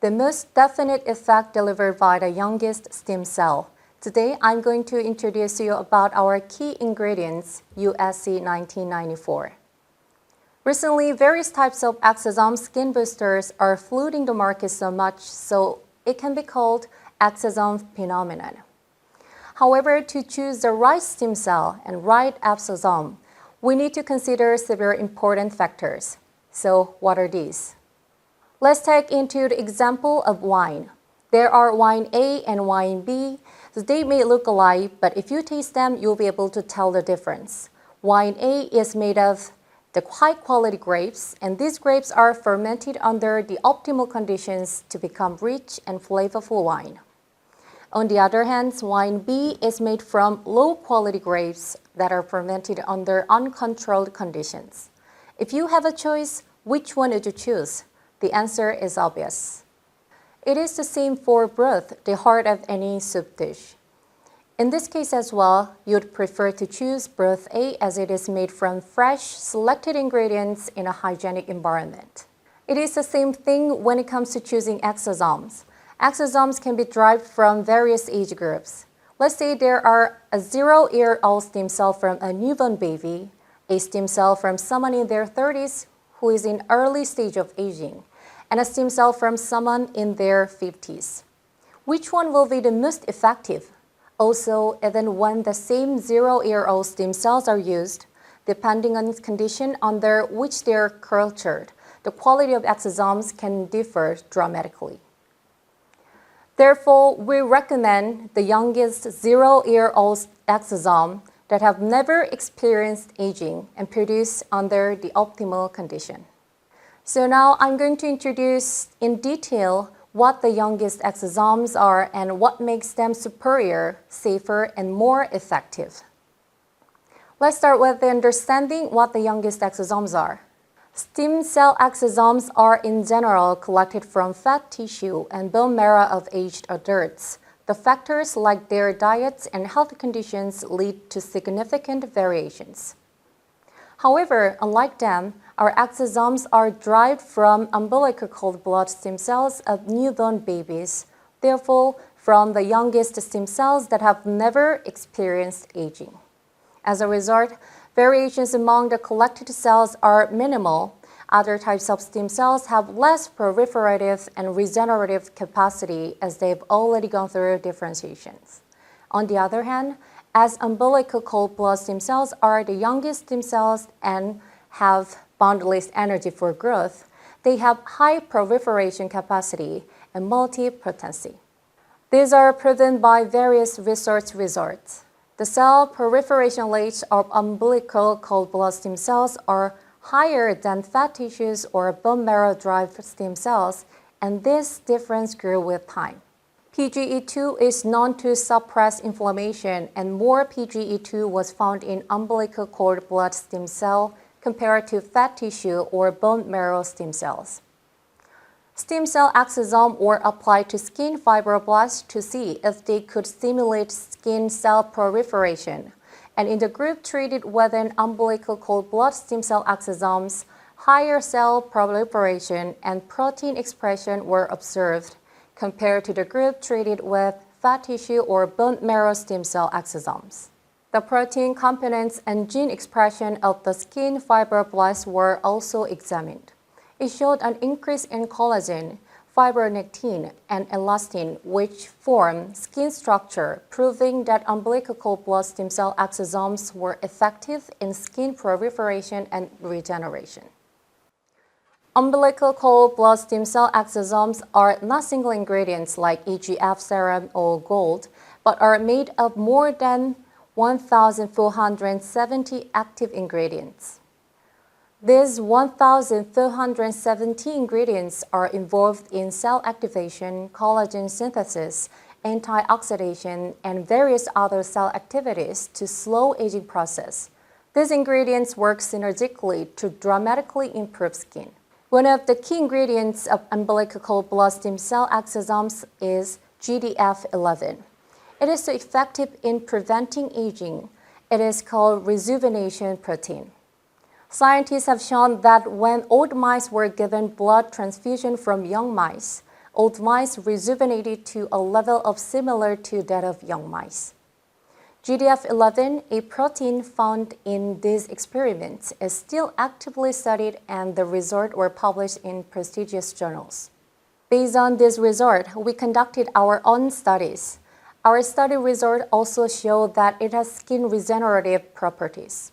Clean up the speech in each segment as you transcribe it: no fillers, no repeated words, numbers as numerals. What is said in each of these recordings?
the most definite effect delivered by the youngest stem cell. Today, I'm going to introduce you about our key ingredients, USC1994. Recently, various types of exosome skin boosters are flooding the market so much, so it can be called exosome phenomenon. However, to choose the right stem cell and right exosome, we need to consider several important factors. So, what are these? Let's take into the example of wine. There are wine A and wine B. So they may look alike, but if you taste them, you'll be able to tell the difference. Wine A is made of the high-quality grapes, and these grapes are fermented under the optimal conditions to become rich and flavorful wine. On the other hand, wine B is made from low-quality grapes that are fermented under uncontrolled conditions. If you have a choice, which one would you choose? The answer is obvious. It is the same for broth, the heart of any soup dish. In this case as well, you'd prefer to choose broth A as it is made from fresh, selected ingredients in a hygienic environment. It is the same thing when it comes to choosing exosomes. Exosomes can be derived from various age groups. Let's say there are a 0-year-old stem cell from a newborn baby, a stem cell from someone in their 30s who is in early stage of aging, and a stem cell from someone in their 50s. Which one will be the most effective? Also, even when the same 0-year-old stem cells are used, depending on condition under which they are cultured, the quality of exosomes can differ dramatically. Therefore, we recommend the youngest 0-year-old exosome that have never experienced aging and produced under the optimal condition. So now I'm going to introduce in detail what the youngest exosomes are and what makes them superior, safer, and more effective. Let's start with understanding what the youngest exosomes are. Stem cell exosomes are in general collected from fat tissue and bone marrow of aged adults. The factors like their diets and health conditions lead to significant variations. However, unlike them, our exosomes are derived from umbilical cord blood stem cells of newborn babies, therefore from the youngest stem cells that have never experienced aging. As a result, variations among the collected cells are minimal. Other types of stem cells have less proliferative and regenerative capacity as they've already gone through differentiations. On the other hand, as umbilical cord blood stem cells are the youngest stem cells and have boundless energy for growth, they have high proliferation capacity and multipotency. These are proven by various research results. The cell proliferation rates of umbilical cord blood stem cells are higher than fat tissues or bone marrow-derived stem cells, and this difference grew with time. PGE2 is known to suppress inflammation, and more PGE2 was found in umbilical cord blood stem cell compared to fat tissue or bone marrow stem cells. Stem cell exosomes were applied to skin fibroblasts to see if they could stimulate skin cell proliferation. And in the group treated with an umbilical cord blood stem cell exosomes, higher cell proliferation and protein expression were observed compared to the group treated with fat tissue or bone marrow stem cell exosomes. The protein components and gene expression of the skin fibroblasts were also examined. It showed an increase in collagen, fibronectin, and elastin, which form skin structure, proving that umbilical cord blood stem cell exosomes were effective in skin proliferation and regeneration. Umbilical cord blood stem cell exosomes are not single ingredients like EGF serum or gold, but are made of more than 1,470 active ingredients. These 1,470 ingredients are involved in cell activation, collagen synthesis, antioxidation, and various other cell activities to slow aging process. These ingredients work synergistically to dramatically improve skin. One of the key ingredients of umbilical cord blood stem cell exosomes is GDF11. It is so effective in preventing aging. It is called rejuvenation protein. Scientists have shown that when old mice were given blood transfusion from young mice, old mice rejuvenated to a level similar to that of young mice. GDF11, a protein found in these experiments, is still actively studied and the results were published in prestigious journals. Based on this result, we conducted our own studies. Our study result also showed that it has skin regenerative properties.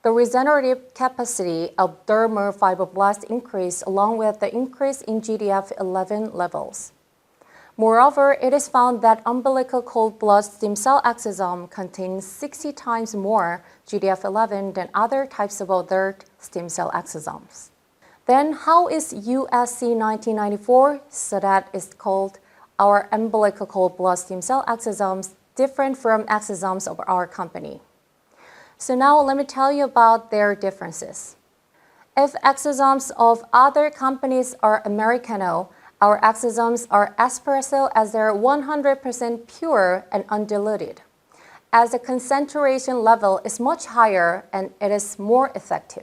The regenerative capacity of dermal fibroblasts increased along with the increase in GDF11 levels. Moreover, it is found that umbilical cord blood stem cell exosome contains 60 times more GDF11 than other types of other stem cell exosomes. Then how is USC1994, so that is called our umbilical cord blood stem cell exosomes, different from exosomes of our company? So now let me tell you about their differences. If exosomes of other companies are Americano, our exosomes are espresso as they're 100% pure and undiluted, as the concentration level is much higher and it is more effective.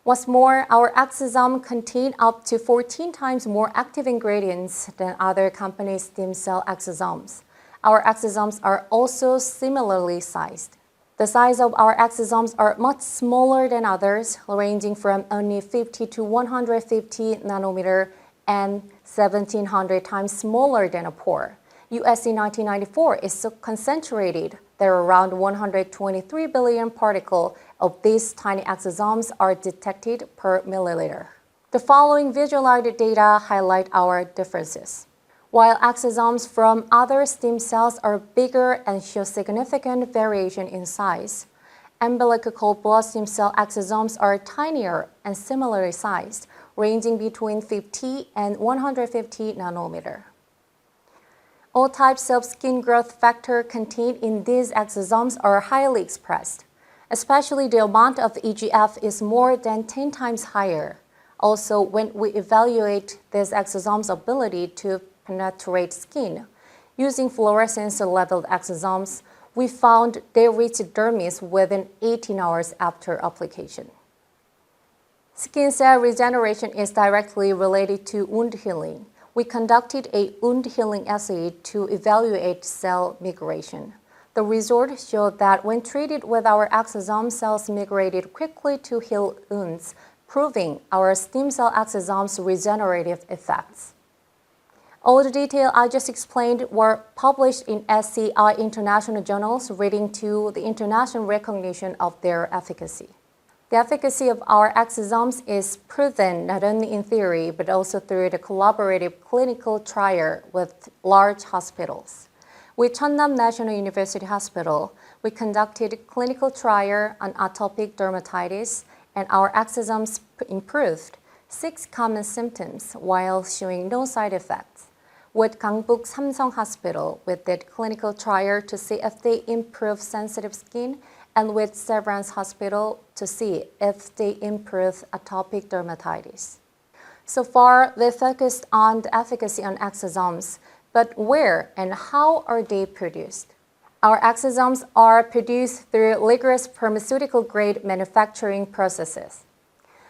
What's more, our exosome contain up to 14 times more active ingredients than other companies' stem cell exosomes. Our exosomes are also similarly sized. The size of our exosomes are much smaller than others, ranging from only 50 to 150 nanometer and 1,700 times smaller than a pore. USC1994 is so concentrated that around 123 billion particles of these tiny exosomes are detected per milliliter. The following visualized data highlight our differences. While exosomes from other stem cells are bigger and show significant variation in size, umbilical cord blood stem cell exosomes are tinier and similarly sized, ranging between 50 and 150 nanometer. All types of skin growth factor contained in these exosomes are highly expressed. Especially the amount of EGF is more than 10 times higher. Also, when we evaluate these exosomes' ability to penetrate skin, using fluorescence-leveled exosomes, we found they reach dermis within 18 hours after application. Skin cell regeneration is directly related to wound healing. We conducted a wound healing assay to evaluate cell migration. The result showed that when treated with our exosome, cells migrated quickly to heal wounds, proving our stem cell exosomes' regenerative effects. All the details I just explained were published in SCI international journals, leading to the international recognition of their efficacy. The efficacy of our exosomes is proven not only in theory, but also through the collaborative clinical trial with large hospitals. With Cheonnam National University Hospital, we conducted clinical trial on atopic dermatitis, and our exosomes improved 6 common symptoms while showing no side effects. With Gangbuk Samsung Hospital, we did clinical trial to see if they improve sensitive skin, and with Severance Hospital to see if they improve atopic dermatitis. So far, we focused on the efficacy on exosomes, but where and how are they produced? Our exosomes are produced through rigorous pharmaceutical-grade manufacturing processes.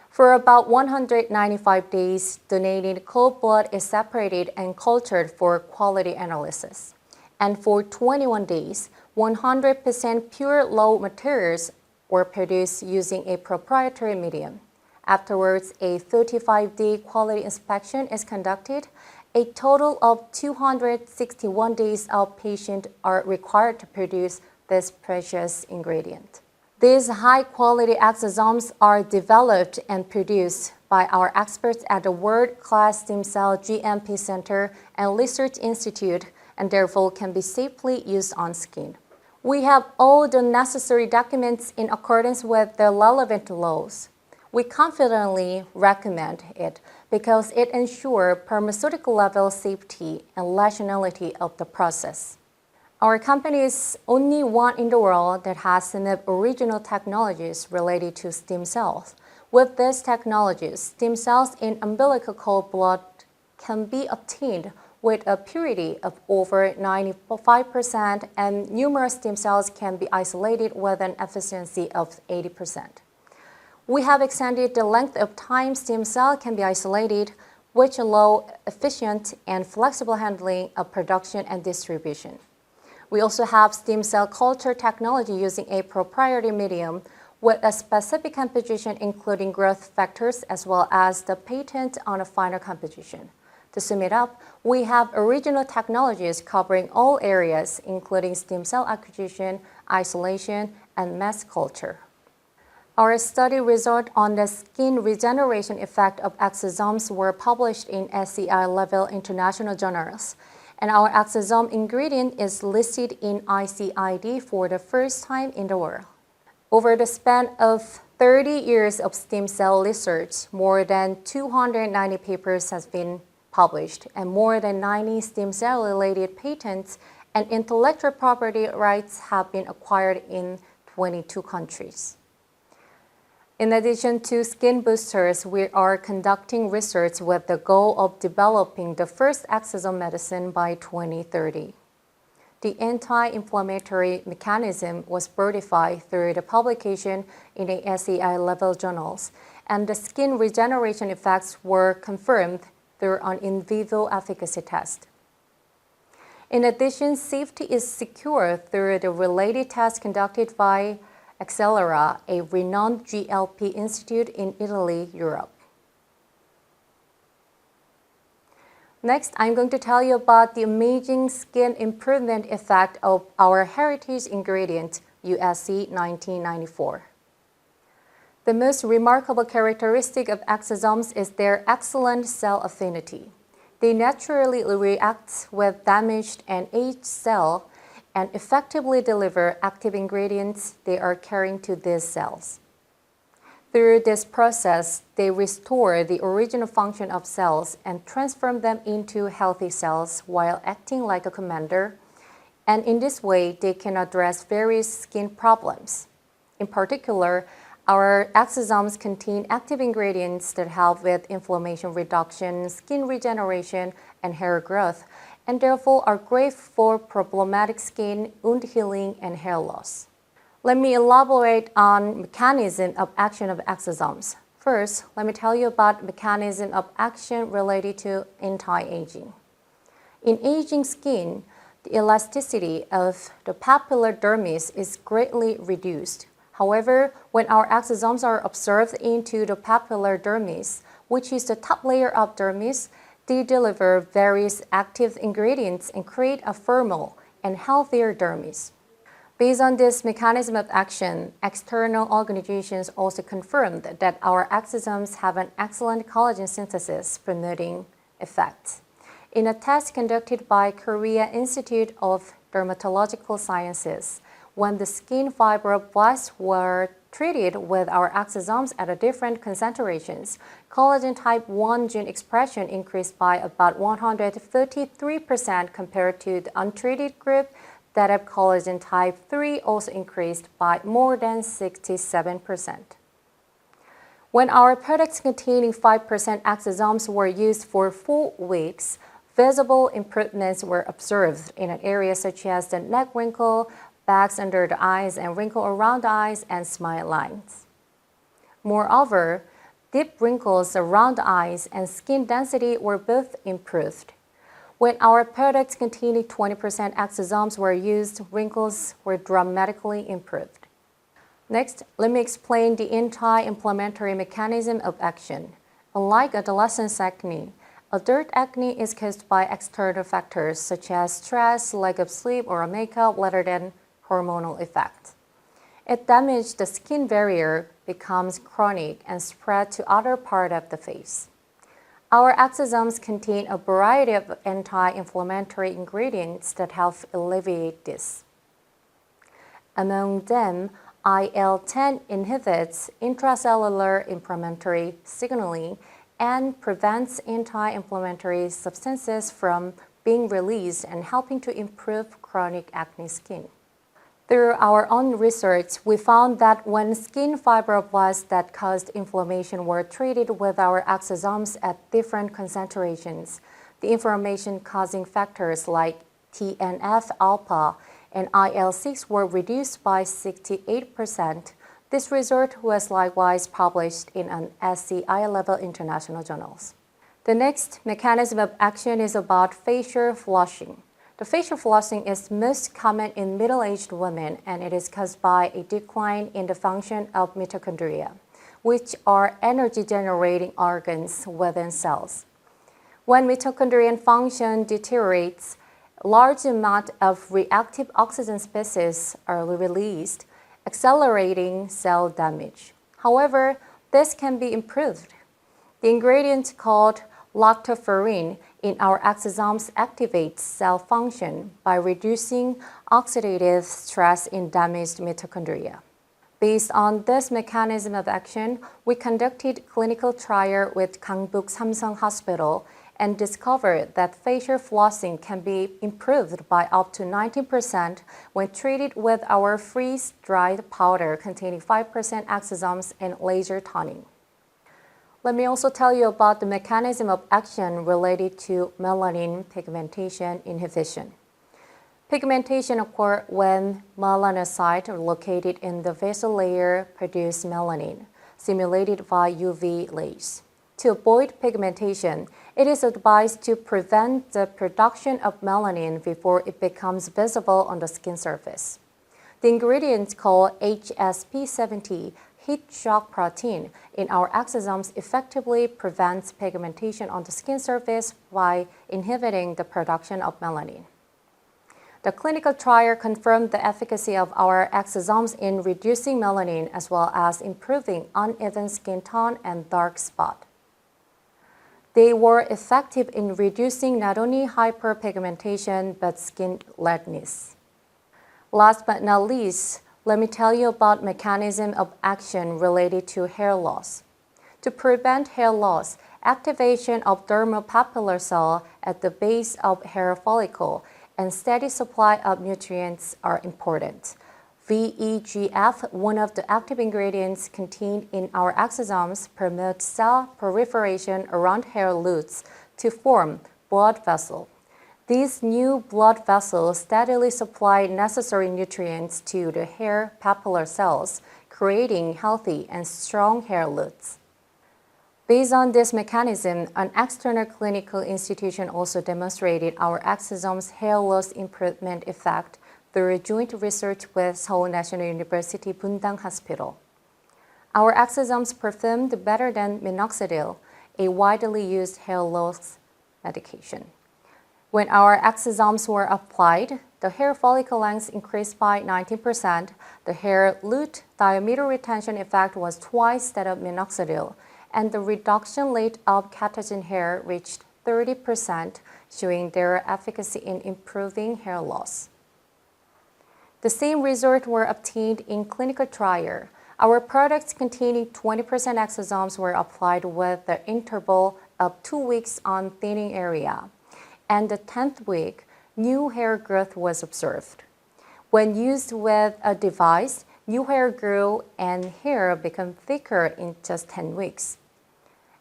For about 195 days, donated cord blood is separated and cultured for quality analysis. And for 21 days, 100% pure raw materials were produced using a proprietary medium. Afterwards, a 35-day quality inspection is conducted. A total of 261 days of patients are required to produce this precious ingredient. These high-quality exosomes are developed and produced by our experts at the world-class Stem Cell GMP Center and Research Institute, and therefore can be safely used on skin. We have all the necessary documents in accordance with the relevant laws. We confidently recommend it because it ensures pharmaceutical-level safety and rationality of the process. Our company is only one in the world that has enough original technologies related to stem cells. With these technologies, stem cells in umbilical cord blood can be obtained with a purity of over 95%, and numerous stem cells can be isolated with an efficiency of 80%. We have extended the length of time stem cell can be isolated which allow efficient and flexible handling of production and distribution. We also have stem cell culture technology using a proprietary medium with a specific composition including growth factors as well as the patent on a final composition. To sum it up, we have original technologies covering all areas, including stem cell acquisition, isolation, and mass culture. Our study results on the skin regeneration effect of exosomes were published in SCI-level international journals, and our exosome ingredient is listed in ICID for the first time in the world. Over the span of 30 years of stem cell research, more than 290 papers have been published, and more than 90 stem cell-related patents and intellectual property rights have been acquired in 22 countries. In addition to skin boosters, we are conducting research with the goal of developing the first exosome medicine by 2030. The anti-inflammatory mechanism was verified through the publication in the SCI-level journals, and the skin regeneration effects were confirmed through an in vivo efficacy test. In addition, safety is secured through the related tests conducted by Accelera, a renowned GLP institute in Italy, Europe. Next, I'm going to tell you about the amazing skin improvement effect of our heritage ingredient, USC1994. The most remarkable characteristic of exosomes is their excellent cell affinity. They naturally react with damaged and aged cells and effectively deliver active ingredients they are carrying to these cells. Through this process, they restore the original function of cells and transform them into healthy cells while acting like a commander, and in this way, they can address various skin problems. In particular, our exosomes contain active ingredients that help with inflammation reduction, skin regeneration, and hair growth, and therefore are great for problematic skin, wound healing, and hair loss. Let me elaborate on mechanism of action of exosomes. First, let me tell you about mechanism of action related to anti-aging. In aging skin, the elasticity of the papillary dermis is greatly reduced. However, when our exosomes are absorbed into the papillary dermis, which is the top layer of dermis, they deliver various active ingredients and create a firmer and healthier dermis. Based on this mechanism of action, external organizations also confirmed that our exosomes have an excellent collagen synthesis promoting effect. In a test conducted by Korea Institute of Dermatological Sciences, when the skin fibroblasts were treated with our exosomes at different concentrations, collagen type 1 gene expression increased by about 133% compared to the untreated group. That of collagen type 3 also increased by more than 67%. When our products containing 5% exosomes were used for 4 weeks, visible improvements were observed in an area such as the neck wrinkle, bags under the eyes, and wrinkle around the eyes and smile lines. Moreover, deep wrinkles around the eyes and skin density were both improved. When our products containing 20% exosomes were used, wrinkles were dramatically improved. Next, let me explain the anti-inflammatory mechanism of action. Unlike adolescent acne, adult acne is caused by external factors such as stress, lack of sleep, or makeup rather than hormonal effect. It damages the skin barrier, becomes chronic, and spreads to other parts of the face. Our exosomes contain a variety of anti-inflammatory ingredients that help alleviate this. Among them, IL-10 inhibits intracellular inflammatory signaling and prevents anti-inflammatory substances from being released and helping to improve chronic acne skin. Through our own research, we found that when skin fibroblasts that caused inflammation were treated with our exosomes at different concentrations, the inflammation-causing factors like TNF-alpha and IL-6 were reduced by 68%. This result was likewise published in an SCI-level international journals. The next mechanism of action is about facial flushing. The facial flushing is most common in middle-aged women, and it is caused by a decline in the function of mitochondria, which are energy-generating organs within cells. When mitochondrial function deteriorates, a large amount of reactive oxygen species are released, accelerating cell damage. However, this can be improved. The ingredient called lactoferrin in our exosomes activates cell function by reducing oxidative stress in damaged mitochondria. Based on this mechanism of action, we conducted clinical trial with Gangbuk Samsung Hospital and discovered that facial flossing can be improved by up to 19% when treated with our freeze-dried powder containing 5% exosomes and laser toning. Let me also tell you about the mechanism of action related to melanin pigmentation inhibition. Pigmentation occurs when melanocytes located in the basal layer produce melanin, stimulated by UV rays. To avoid pigmentation, it is advised to prevent the production of melanin before it becomes visible on the skin surface. The ingredient called HSP70 heat shock protein in our exosomes effectively prevents pigmentation on the skin surface by inhibiting the production of melanin. The clinical trial confirmed the efficacy of our exosomes in reducing melanin as well as improving uneven skin tone and dark spot. They were effective in reducing not only hyperpigmentation but skin redness. Last but not least, let me tell you about mechanism of action related to hair loss. To prevent hair loss, activation of dermopapilar cell at the base of hair follicle and steady supply of nutrients are important. VEGF, one of the active ingredients contained in our exosomes, promotes cell proliferation around hair roots to form blood vessels. These new blood vessels steadily supply necessary nutrients to the hair papillary cells, creating healthy and strong hair roots. Based on this mechanism, an external clinical institution also demonstrated our exosomes hair loss improvement effect through joint research with Seoul National University Bundang Hospital. Our exosomes performed better than minoxidil, a widely used hair loss medication. When our exosomes were applied, the hair follicle length increased by 19%, the hair root diameter retention effect was twice that of minoxidil, and the reduction rate of catagen hair reached 30%, showing their efficacy in improving hair loss. The same results were obtained in clinical trial. Our products containing 20% exosomes were applied with the interval of 2 weeks on thinning area. And the 10th week, new hair growth was observed. When used with a device, new hair grew and hair became thicker in just 10 weeks.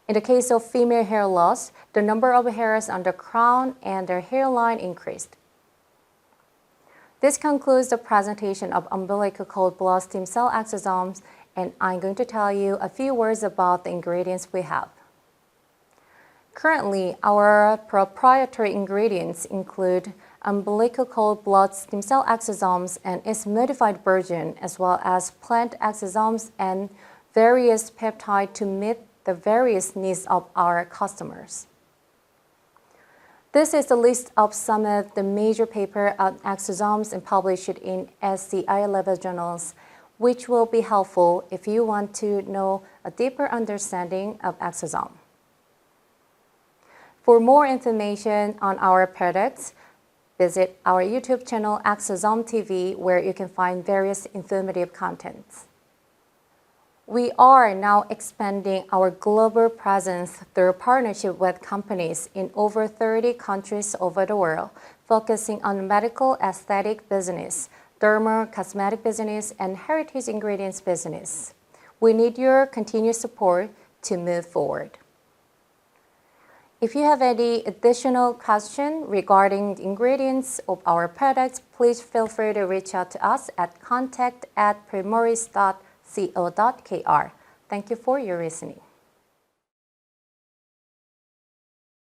In the case of female hair loss, the number of hairs on the crown and their hairline increased. This concludes the presentation of umbilical cord blood stem cell exosomes, and I'm going to tell you a few words about the ingredients we have. Currently, our proprietary ingredients include umbilical cord blood stem cell exosomes and its modified version, as well as plant exosomes and various peptides to meet the various needs of our customers. This is the list of some of the major papers on exosomes and published in SCI level journals, which will be helpful if you want to know a deeper understanding of exosome. For more information on our products, visit our YouTube channel ExosomeTV, where you can find various informative contents. We are now expanding our global presence through partnership with companies in over 30 countries over the world, focusing on medical aesthetic business, dermal cosmetic business, and heritage ingredients business. We need your continued support to move forward. If you have any additional questions regarding the ingredients of our products, please feel free to reach out to us at contact@primoris.co.kr. Thank you for your listening.